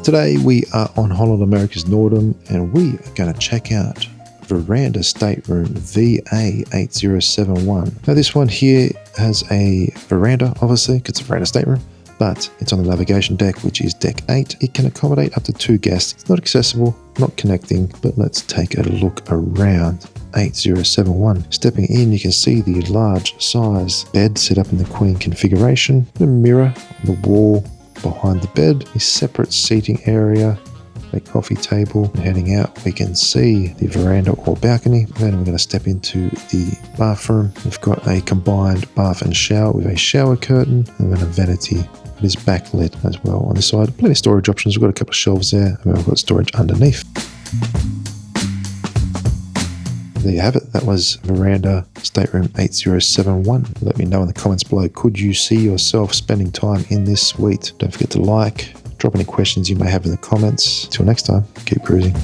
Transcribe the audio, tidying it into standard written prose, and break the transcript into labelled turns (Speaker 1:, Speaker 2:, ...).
Speaker 1: Today we are on Holland America's Noordam and we are going to check out Veranda Stateroom VA8071. Now this one here has a veranda, obviously, because it's a Veranda Stateroom, but it's on the navigation deck, which is deck 8. It can accommodate up to 2 guests. It's not accessible, not connecting, but let's take a look around. 8071. Stepping in, you can see the large size bed set up in the queen configuration, a mirror on the wall behind the bed, a separate seating area, a coffee table. And heading out, we can see the veranda or balcony. Then we're going to step into the bathroom. We've got a combined bath and shower with a shower curtain and then a vanity that is backlit as well on the side. Plenty of storage options. We've got a couple of shelves there and we've got storage underneath. There you have it. That was Veranda Stateroom 8071. Let me know in the comments below, could you see yourself spending time in this suite? Don't forget to like, drop any questions you may have in the comments. Till next time, keep cruising.